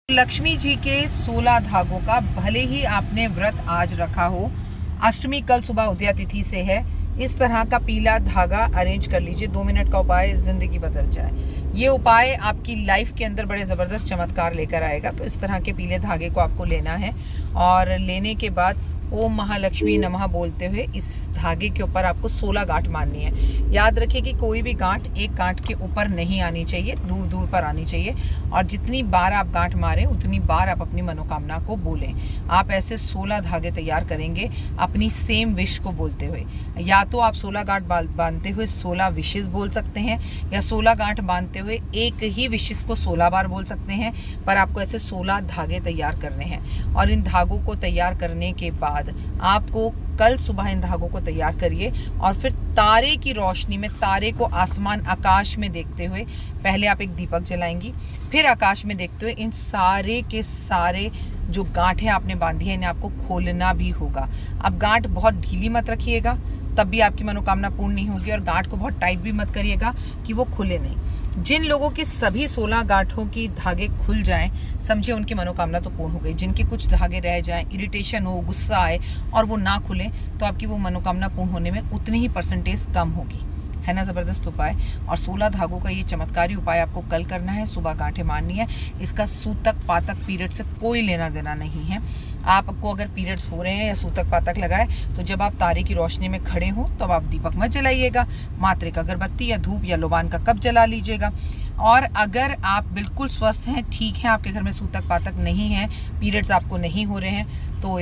लक्ष्मी जी के 16 धागों का, भले ही आपने व्रत आज रखा हो, अष्टमी कल सुबह उदया तिथि से है, इस तरह का पीला धागा अरेंज कर लीजिए। 2 मिनट का उपाय, जिंदगी बदल जाए। ये उपाय आपकी लाइफ के अंदर बड़े ज़बरदस्त चमत्कार लेकर आएगा। तो इस तरह के पीले धागे को आपको लेना है और लेने के बाद ओम महालक्ष्मी नमः बोलते हुए इस धागे के ऊपर आपको 16 गांठ मारनी है। याद रखिए कि कोई भी गांठ एक गांठ के ऊपर नहीं आनी चाहिए, दूर दूर पर आनी चाहिए। और जितनी बार आप गांठ मारें उतनी बार आप अपनी मनोकामना को बोलें। आप ऐसे 16 धागे तैयार करेंगे अपनी सेम विश को बोलते हुए। या तो आप 16 गांठ बांधते हुए 16 विशेस बोल सकते हैं, या 16 गांठ बांधते हुए एक ही विशेस को 16 बार बोल सकते हैं। पर आपको ऐसे 16 धागे तैयार करने हैं। और इन धागों को तैयार करने के बाद आपको कल सुबह इन धागों को तैयार करिए और फिर तारे की रोशनी में, तारे को आसमान आकाश में देखते हुए पहले आप एक दीपक जलाएंगी, फिर आकाश में देखते हुए इन सारे के सारे जो गांठें आपने बांधी है इन्हें आपको खोलना भी होगा। अब गांठ बहुत ढीली मत रखिएगा, तब भी आपकी मनोकामना पूर्ण नहीं होगी। और गांठ को बहुत टाइट भी मत करिएगा कि वो खुले नहीं। जिन लोगों के सभी 16 गांठों की धागे खुल जाएं, समझिए उनकी मनोकामना तो पूर्ण हो गई। जिनके कुछ धागे रह जाएं, इरिटेशन हो, गुस्सा आए और वो ना खुलें, तो आपकी वो मनोकामना पूर्ण होने में उतनी ही परसेंटेज कम होगी। है ना ज़बरदस्त उपाय। और 16 धागों का ये चमत्कारी उपाय आपको कल करना है। सुबह गांठें मारनी है। इसका सूतक पातक पीरियड से कोई लेना देना नहीं है। आपको अगर पीरियड्स हो रहे हैं या सूतक पातक लगाए, तो जब आप तारे की रोशनी में खड़े हों तब आप दीपक मत जलाइएगा। मात्रिक अगरबत्ती या धूप या लोबान का कप जला लीजिएगा। और अगर आप बिल्कुल स्वस्थ हैं, ठीक हैं, आपके घर में सूतक पातक नहीं है, पीरियड्स आपको नहीं हो रहे हैं, तो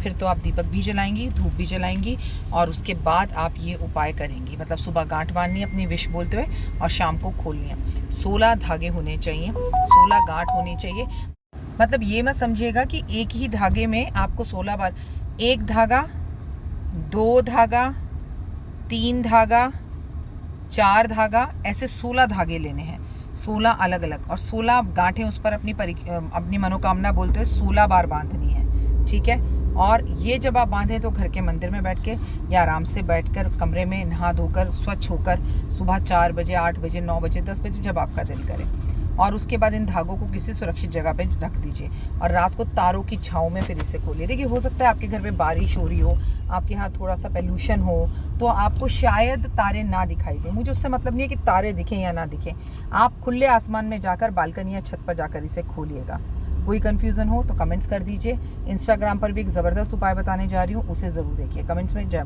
फिर तो आप दीपक भी जलाएंगी, धूप भी जलाएंगी और उसके बाद आप ये उपाय करेंगी। मतलब सुबह गांठ बांधनी है अपनी विश बोलते हुए और शाम को खोलनी है। 16 धागे होने चाहिए, 16 गांठ होनी चाहिए। मतलब ये मत समझिएगा कि एक ही धागे में आपको 16 बार, एक धागा, 2 धागा, 3 धागा, 4 धागा, ऐसे 16 धागे लेने हैं। 16 अलग अलग, और 16 गांठें उस पर अपनी मनोकामना बोलते हुए 16 बार बांधनी है। ठीक है। और ये जब आप बांधें तो घर के मंदिर में बैठ के या आराम से बैठकर कमरे में नहा धोकर स्वच्छ होकर सुबह 4 बजे, 8 बजे, 9 बजे, 10 बजे जब आपका दिल करे। और उसके बाद इन धागों को किसी सुरक्षित जगह पे रख दीजिए और रात को तारों की छाँव में फिर इसे खोलिए। देखिए, हो सकता है आपके घर में बारिश हो रही हो, आपके यहाँ थोड़ा सा पोल्यूशन हो, तो आपको शायद तारे ना दिखाई दें। मुझे उससे मतलब नहीं है कि तारे दिखें या ना दिखें। आप खुले आसमान में जाकर, बालकनी या छत पर जाकर इसे खोलिएगा। कोई कन्फ्यूज़न हो तो कमेंट्स कर दीजिए। इंस्टाग्राम पर भी एक ज़बरदस्त उपाय बताने जा रही हूँ, उसे ज़रूर देखिए। कमेंट्स में जय